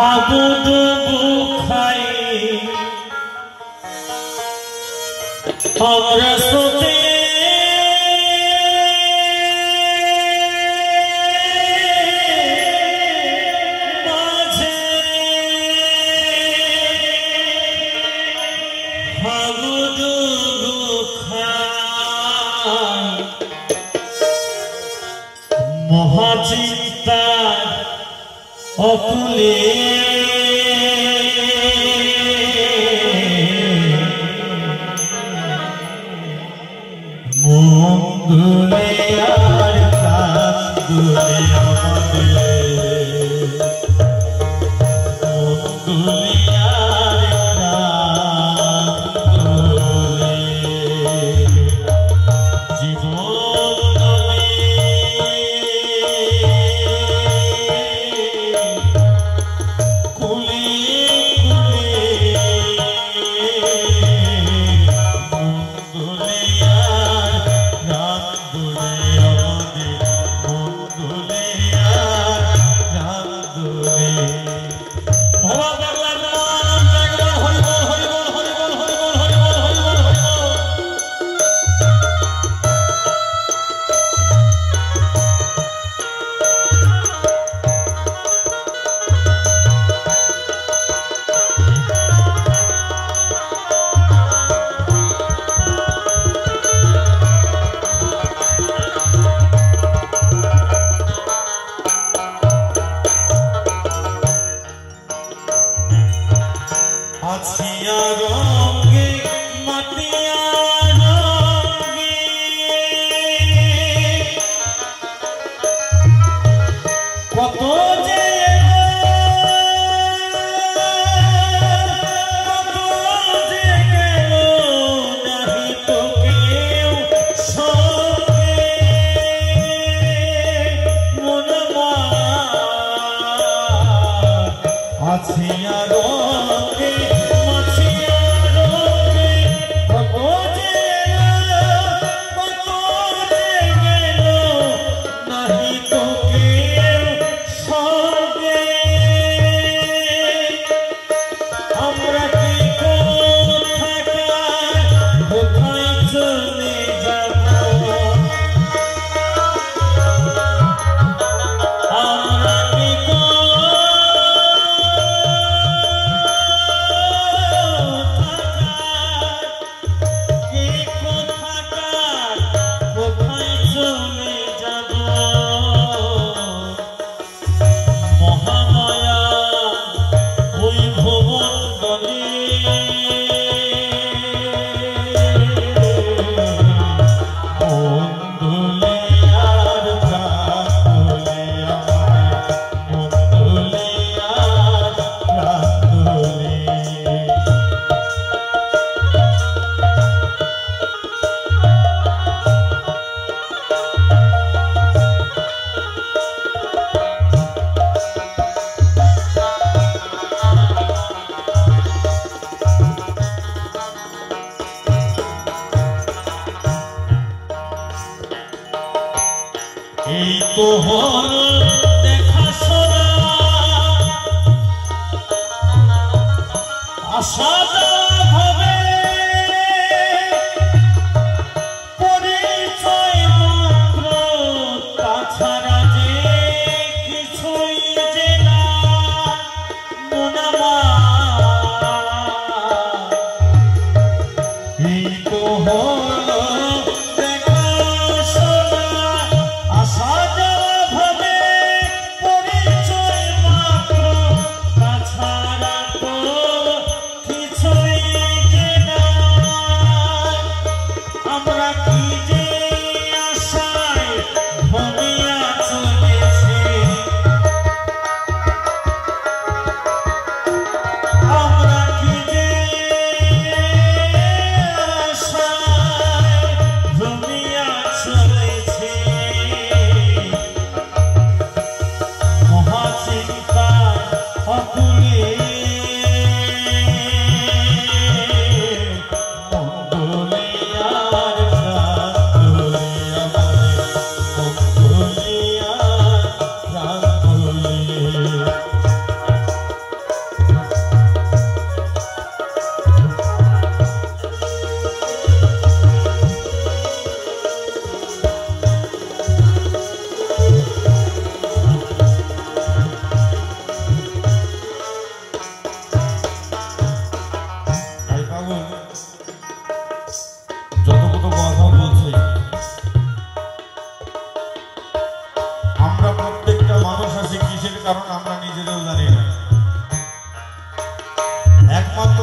হাবুডুবু খাই আমরা সোচে মাঝে হাবুডুবু খাই মহাচিন্তা অকুলে মঙ্গলে আর কান্দুলে আমাদের মঙ্গলে আর কান্দুলে জীবন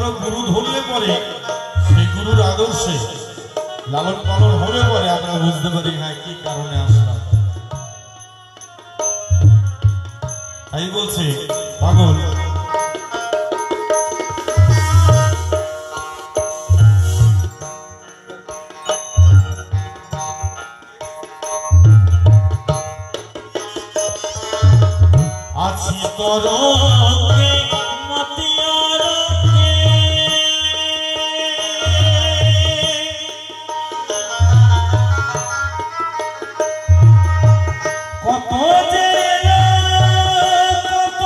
কারো গুরু ধরলে পরে সেই গুরুর আদর্শে লালন পালন হলে পরে আমরা বুঝতে পারি হ্যাঁ কি কারণে আসলাম। তাই বলছে পাগল আছি তরঙ্গে মাতিয়া রঙ্গে কত যে কত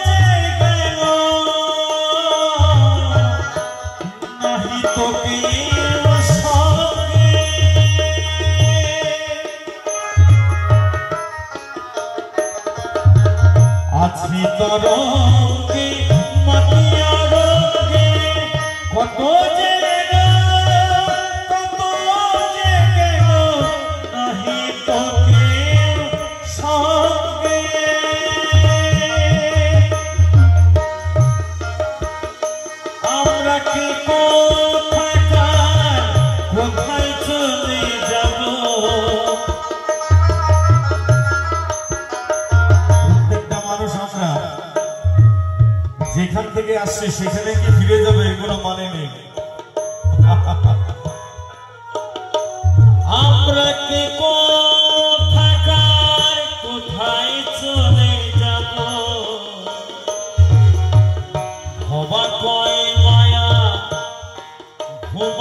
যে গেল নাহি তোকে সঙ্গে আছি তরঙ্গে মাতিয়া রঙ্গে কত যে কত যে গেল নাহি তোকে সঙ্গে আমরা কি কোথায় চলে যাব প্রত্যেকটা মানুষ আমরা যেখান থেকে আসছে সেখানে কি ফিরে যাবে এগুলো মানে নেই। আমরা কি কোথায় চলে যাব হবা কয় মায়া ঘুম